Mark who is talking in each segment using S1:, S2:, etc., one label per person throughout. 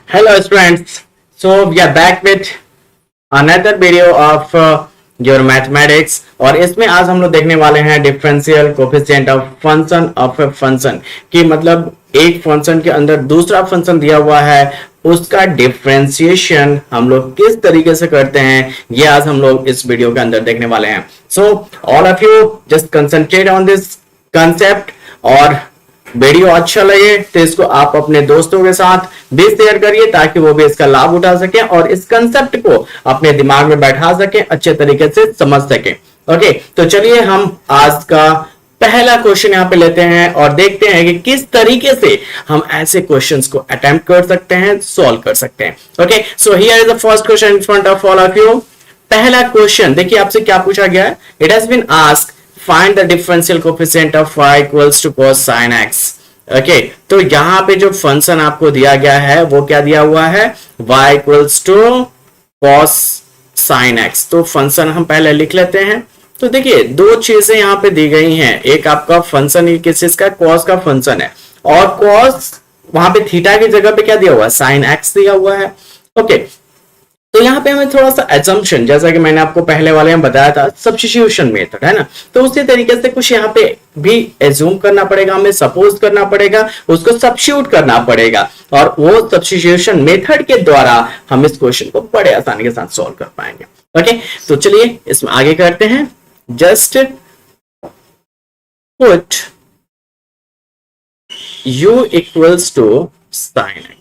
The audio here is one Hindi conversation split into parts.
S1: Hello students, so we are back with another video of your mathematics और इसमें आज हम लोग देखने वाले हैं differential coefficient of a function कि मतलब एक फंक्शन के अंदर दूसरा फंक्शन दिया हुआ है उसका डिफरेंशिएशन हम लोग किस तरीके से करते हैं ये आज हम लोग इस वीडियो के अंदर देखने वाले हैं। So all of you just concentrate on this concept और वीडियो अच्छा लगे तो इसको आप अपने दोस्तों के साथ भी शेयर करिए ताकि वो भी इसका लाभ उठा सके और इस कंसेप्ट को अपने दिमाग में बैठा सके, अच्छे तरीके से समझ सके। ओके, तो चलिए हम आज का पहला क्वेश्चन यहाँ पे लेते हैं और देखते हैं कि किस तरीके से हम ऐसे क्वेश्चंस को अटेम्प्ट कर सकते हैं, सॉल्व कर सकते हैं। Okay, so here is the first question in front of all of you. पहला क्वेश्चन देखिए आपसे क्या पूछा गया है। It has been asked find the differential coefficient of y equals to cos sin x। Okay, तो यहां पे जो फंक्शन आपको दिया गया है वो क्या दिया हुआ है, y equals to cos sin x। तो फंक्शन हम पहले लिख लेते हैं। तो देखिए दो चीजें यहां पे दी गई हैं, एक आपका फंक्शन किस चीज का, cos का फंक्शन है और cos वहां पे थीटा की जगह पे क्या दिया हुआ है, sin x दिया हुआ है। ओके, तो यहाँ पे हमें थोड़ा सा एजम्पशन, जैसा कि मैंने आपको पहले वाले में बताया था सब्स्टिट्यूशन मेथड है ना, तो उसी तरीके से कुछ यहाँ पे भी एज्यूम करना पड़ेगा, हमें सपोज करना पड़ेगा, उसको सब्स्टिट्यूट करना पड़ेगा और वो सब्स्टिट्यूशन मेथड के द्वारा हम इस क्वेश्चन को बड़े आसानी के साथ सॉल्व कर पाएंगे। ओके, तो चलिए इसमें आगे करते हैं। Just put u equals to sine x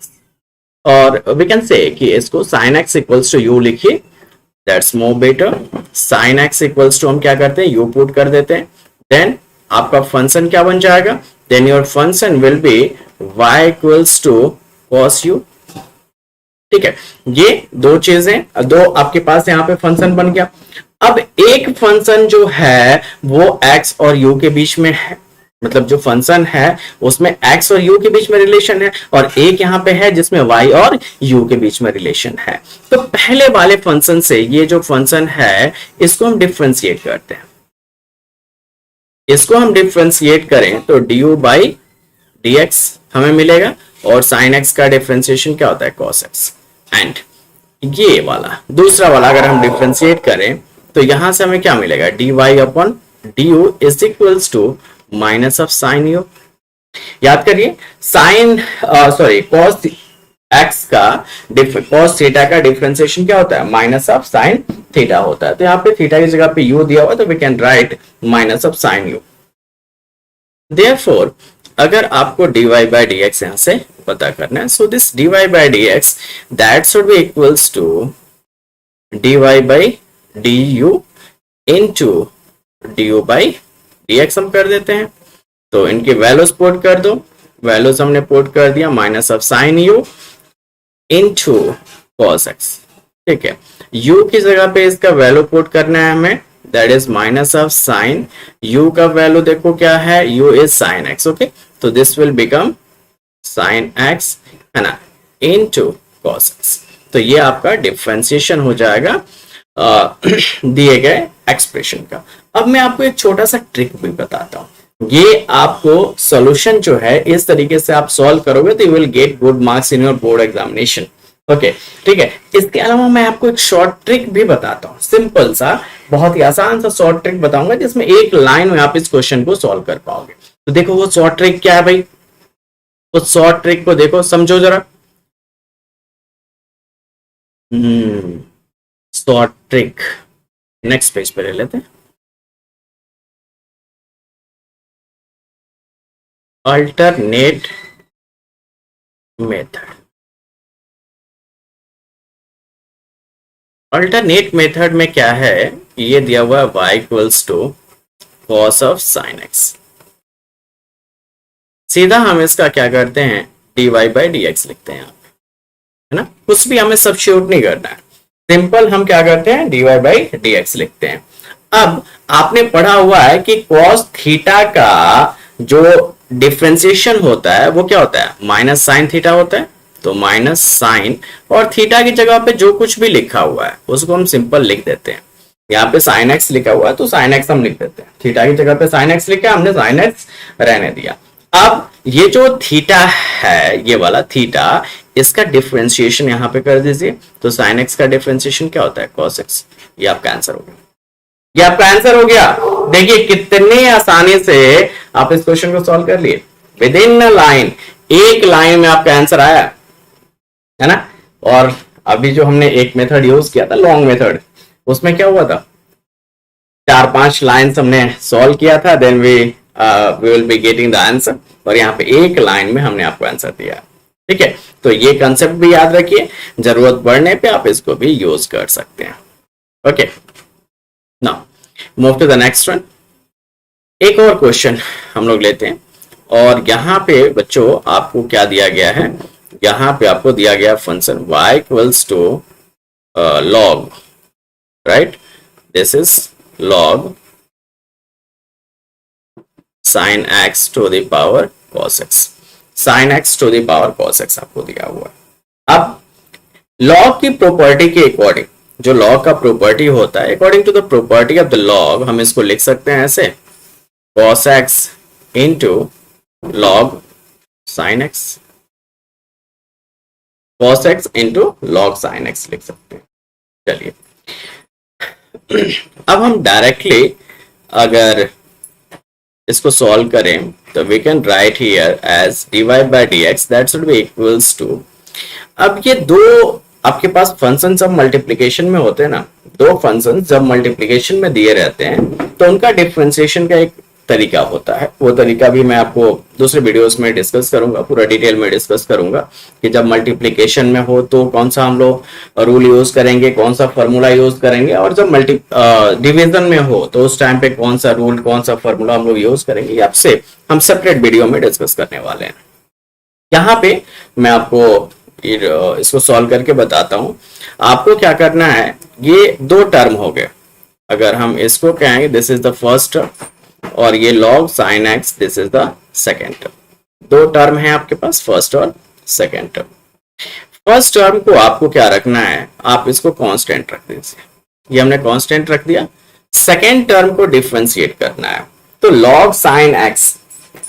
S1: और वी कैन से कि इसको sin x equals to u लिखिए, that's more better. sin x equals to हम क्या करते हैं, u पुट कर देते हैं, देन आपका फंक्शन क्या बन जाएगा, then your function will be y equals to cos u। ठीक है, ये दो चीजें, दो आपके पास यहाँ पे फंक्शन बन गया। अब एक फंक्शन जो है वो x और u के बीच में है, मतलब जो फंक्शन है उसमें x और u के बीच में रिलेशन है और एक यहां पे है जिसमें y और u के बीच में रिलेशन है। तो पहले वाले फंक्शन से ये जो फंक्शन है इसको हम डिफरेंशिएट करते हैं। इसको हम डिफरेंशिएट करें तो du बाई dx हमें मिलेगा और sin x का डिफरेंशिएशन क्या होता है, cos x। एंड ये वाला दूसरा वाला अगर हम डिफरेंशिएट करें तो यहां से हमें क्या मिलेगा, dy upon du is equals to minus of sine u. याद करिए साइन cos x का cos थीटा का डिफरेंशिएशन क्या होता है, माइनस ऑफ साइन थीटा होता है। तो यहाँ पे थीटा की जगह पे u दिया हुआ तो we can write minus of sine u. Therefore अगर आपको dy बाय dx यहां से पता करना है, so this dy by dx that should be equals to dy by du into du by dx हम कर देते हैं। तो इनके वैल्यूज पुट कर दो, वैल्यूज हमने पुट कर दिया, minus of sine u into cos x। ठीक है, u की जगह पे इसका वैल्यू पुट करना है हमें, that is minus of sine u का वैल्यू देखो क्या है, u is sine x। Okay, तो this will become sine x है ना इनटू cos x। तो ये आपका डिफरेंशिएशन हो जाएगा दिए गए एक्सप्रेशन का। अब मैं आपको एक छोटा सा ट्रिक भी बताता हूं, ये आपको सॉल्यूशन जो है इस तरीके से आप सॉल्व करोगे तो you will get good marks in your board examination. Okay, ठीक है, इसके अलावा मैं आपको एक शॉर्ट ट्रिक भी बताता हूं, सिंपल सा बहुत ही आसान सा शॉर्ट ट्रिक बताऊंगा जिसमें एक लाइन में आप इस क्वेश्चन को सॉल्व कर पाओगे। तो देखो वो शॉर्ट ट्रिक क्या है भाई, उस शॉर्ट ट्रिक को देखो, समझो जरा। शॉर्ट ट्रिक नेक्स्ट पेज पे ले लेते हैं। अल्टरनेट मेथड, अल्टरनेट मेथड में क्या है, ये दिया हुआ है y equals to cos of sin x। सीधा हम इसका क्या करते हैं, dy बाई dx लिखते हैं, है ना, कुछ भी हमें सब्स्टिट्यूट नहीं करना है, सिंपल हम क्या करते हैं dy बाई dx लिखते हैं। अब आपने पढ़ा हुआ है कि cos थीटा का जो डिफरेंशिएशन होता है वो क्या होता है, माइनस साइन थीटा होता है। तो माइनस साइन और थीटा की जगह पे जो कुछ भी लिखा हुआ है उसको हम सिंपल लिख देते हैं। यहाँ पे साइन एक्स लिखा हुआ है तो साइन एक्स हम लिख देते हैं, थीटा की जगह पे साइन एक्स लिखा, हमने साइन एक्स रहने दिया। अब ये जो थीटा है, ये वाला थीटा, इसका डिफरेंशिएशन यहाँ पे कर दीजिए, तो साइन एक्स का डिफरेंशिएशन क्या होता है, कॉस एक्स। ये आपका आंसर हो गया, ये आपका आंसर हो गया। देखिए कितनी आसानी से आप इस क्वेश्चन को सॉल्व कर लिए, विद इन लाइन, एक लाइन में आपका आंसर आया है ना। और अभी जो हमने एक मेथड यूज किया था, लॉन्ग मेथड, उसमें क्या हुआ था, 4-5 लाइन्स हमने सॉल्व किया था, then we will be getting the answer, और यहाँ पे एक लाइन में हमने आपको आंसर दिया। ठीक है, तो ये कंसेप्ट भी याद रखिए, जरूरत पड़ने पे आप इसको भी यूज कर सकते हैं। Okay, now move to the next one. एक और क्वेश्चन हम लोग लेते हैं, और यहाँ पे बच्चों आपको क्या दिया गया है, यहाँ पे आपको दिया गया function y equals to log, right, this is log sin x to the power cos x, sin x to the power cos x आपको दिया हुआ है। अब log की प्रॉपर्टी के अकॉर्डिंग, जो log का प्रॉपर्टी होता है, according to the property of the log, हम इसको लिख सकते हैं ऐसे, cos x into log sin x, cos x into log sin x लिख सकते हैं। चलिए अब हम डायरेक्टली अगर इसको सॉल्व करें तो we can write here as dy by dx that should be equals to, अब ये दो आपके पास फंक्शन जब मल्टीप्लिकेशन में होते हैं ना, दो फंक्शन जब मल्टीप्लिकेशन में दिए रहते हैं तो उनका डिफरेंशिएशन का एक तरीका होता है, वो तरीका भी मैं आपको दूसरे वीडियोस में डिस्कस करूंगा, पूरा डिटेल में डिस्कस करूंगा कि जब मल्टीप्लिकेशन में हो तो कौन सा हम लोग रूल यूज करेंगे, कौन सा फॉर्मूला यूज करेंगे, और जब डिवीजन में हो तो उस टाइम पे कौन सा रूल, कौन सा फॉर्मूला हम लोग यूज करेंगे, आपसे हम सेपरेट वीडियो में डिस्कस करने वाले हैं। यहाँ पे मैं आपको इसको सॉल्व करके बताता हूं। आपको क्या करना है, ये दो टर्म हो गए, अगर हम इसको कहेंगे this is the first term, और ये log sin x this is the second term, दो टर्म है आपके पास, फर्स्ट और सेकेंड टर्म। फर्स्ट टर्म को आपको क्या रखना है, आप इसको कांस्टेंट रख दीजिए, ये हमने कांस्टेंट रख दिया। सेकेंड टर्म को डिफरेंशिएट करना है, तो log sin x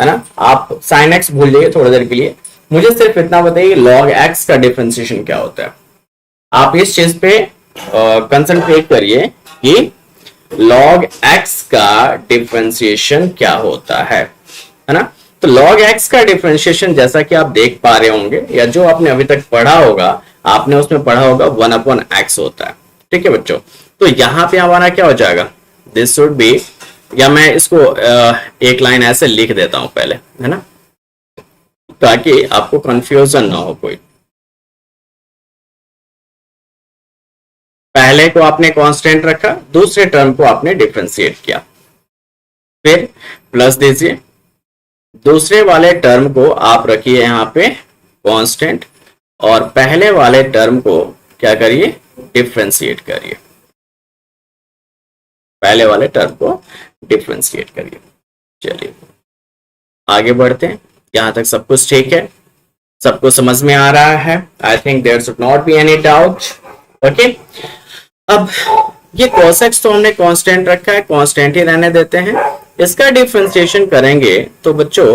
S1: है ना, आप sin x भूल जाइए थोड़ी देर के लिए, मुझे सिर्फ इतना बताइए log x का डिफरेंशिएशन क्या होता है। आप इस चीज पे कंसंट्रेट करिए कि log x का डिफरेंशिएशन क्या होता है ना। तो log x का डिफरेंशिएशन जैसा कि आप देख पा रहे होंगे, या जो आपने अभी तक पढ़ा होगा, आपने उसमें पढ़ा होगा 1/x होता है। ठीक है बच्चों, तो यहां पे हमारा क्या हो जाएगा, दिस शुड बी, या मैं इसको एक लाइन ऐसे लिख देता हूं पहले, है ना, ताकि आपको कंफ्यूजन ना हो कोई। पहले को आपने कांस्टेंट रखा, दूसरे टर्म को आपने डिफरेंशिएट किया, फिर प्लस दीजिए, दूसरे वाले टर्म को आप रखिए यहां पे कांस्टेंट, और पहले वाले टर्म को क्या करिए, डिफरेंशिएट करिए, पहले वाले टर्म को डिफरेंशिएट करिए। चलिए आगे बढ़ते हैं, यहां तक सब कुछ ठीक है, सबको समझ में आ रहा है, I think there should not be any doubt. Okay, अब ये cos x तो हमने कांस्टेंट रखा है, कांस्टेंट ही रहने देते हैं। इसका डिफरेंशिएशन करेंगे तो बच्चों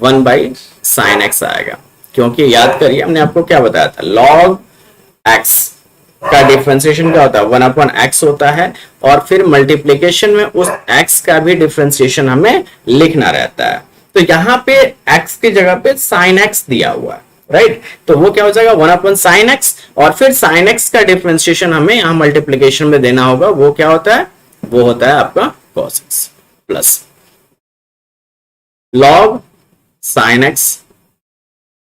S1: 1/sin x आएगा, क्योंकि याद करिए हमने आपको क्या बताया था, log x का डिफरेंशिएशन क्या होता है, 1/x होता है, और फिर मल्टीप्लिकेशन में उस x का भी डिफरेंशिएशन हमें लिखना रहता है। तो यहाँ पे x की जगह पे sin x दिया हुआ है, राइट, तो वो क्या हो जाएगा 1/sin x, और फिर sin x का डिफरेंशिएशन हमें यहां मल्टीप्लिकेशन में देना होगा, वो क्या होता है, वो होता है आपका cos x plus log sin x,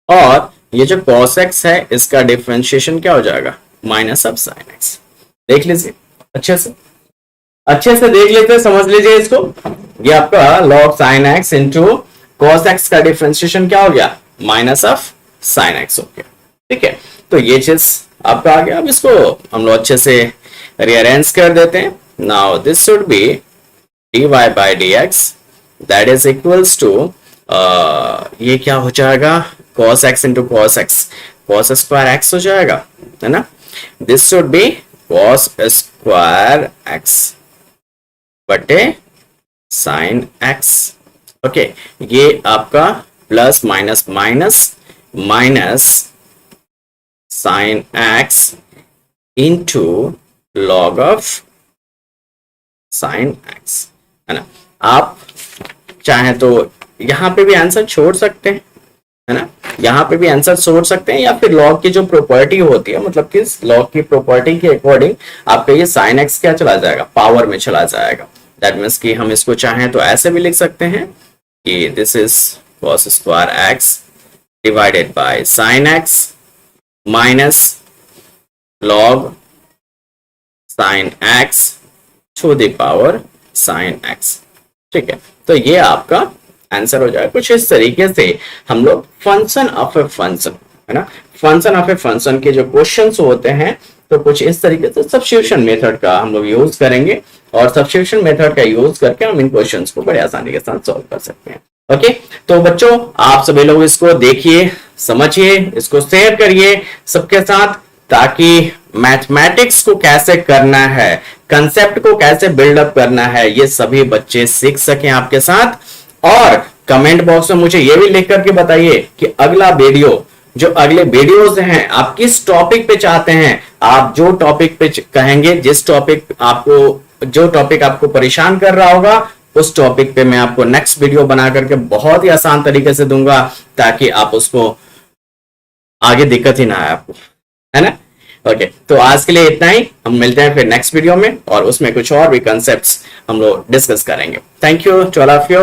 S1: और ये जो cos x है इसका डिफरेंशिएशन क्या हो जाएगा, माइनस ऑफ sin x। देख लीजिए अच्छे से देख लेते हैं, समझ लीजिए इसको, ये आपका log sin x into cos x का डिफरेंशिएशन क्या हो गया, माइनस ऑफ sin x हो गया। ठीक है, तो ये चीज आपका आ गया। अब इसको हम लोग अच्छे से रीअरेंज कर देते हैं। Now this should be dy by dx that is equals to, ये क्या हो जाएगा, cos x into cos x, cos square x हो जाएगा, है ना, this should be cos square x बटे sin x। ओके, ये आपका plus minus minus minus sine x into log of sine x, है ना। आप चाहें तो यहां पे भी आंसर छोड़ सकते हैं, है ना, यहाँ पे भी आंसर छोड़ सकते हैं, या फिर लॉग की जो प्रॉपर्टी होती है, मतलब कि लॉग की प्रॉपर्टी के अकॉर्डिंग आपका ये साइन एक्स क्या चला जाएगा, पावर में चला जाएगा। दैट मीन्स कि हम इसको चाहें तो ऐसे भी लिख सकते हैं कि this is cos square x divided by sine x minus log sine x to the power sine x. ठीक है, तो ये आपका आंसर हो जाएगा। कुछ इस तरीके से हम लोग फंक्शन ऑफ ए फंक्शन, है ना, फंक्शन ऑफ ए फंक्शन के जो क्वेश्चंस होते हैं, तो कुछ इस तरीके से सब्स्टिट्यूशन मेथड का हम लोग यूज करेंगे, और सब्स्टिट्यूशन मेथड का यूज करके हम इन क्वेश्चंस को बड़े आसानी के साथ सॉल्व कर सकते हैं। ओके, तो बच्चों आप सभी लोग इसको देखिए, समझिए, इसको शेयर करिए सबके साथ, ताकि मैथमेटिक्स को कैसे करना है, कंसेप्ट को कैसे बिल्डअप करना है, ये सभी बच्चे सीख सकें आपके साथ। और कमेंट बॉक्स में मुझे ये भी लिख करके बताइए कि अगला वीडियो, जो अगले वीडियोस हैं, आप किस टॉपिक पे चाहते हैं। आप जो टॉपिक पे कहेंगे, जिस टॉपिक आपको, जो टॉपिक आपको परेशान कर रहा होगा, उस टॉपिक पे मैं आपको नेक्स्ट वीडियो बना करके बहुत ही आसान तरीके से दूंगा, ताकि आप उसको आगे दिक्कत ही ना आए आपको, है ना। ओके, तो आज के लिए इतना ही, हम मिलते हैं फिर नेक्स्ट वीडियो में, और उसमें कुछ और भी कंसेप्ट्स हम लोग डिस्कस करेंगे। Thank you to all of you.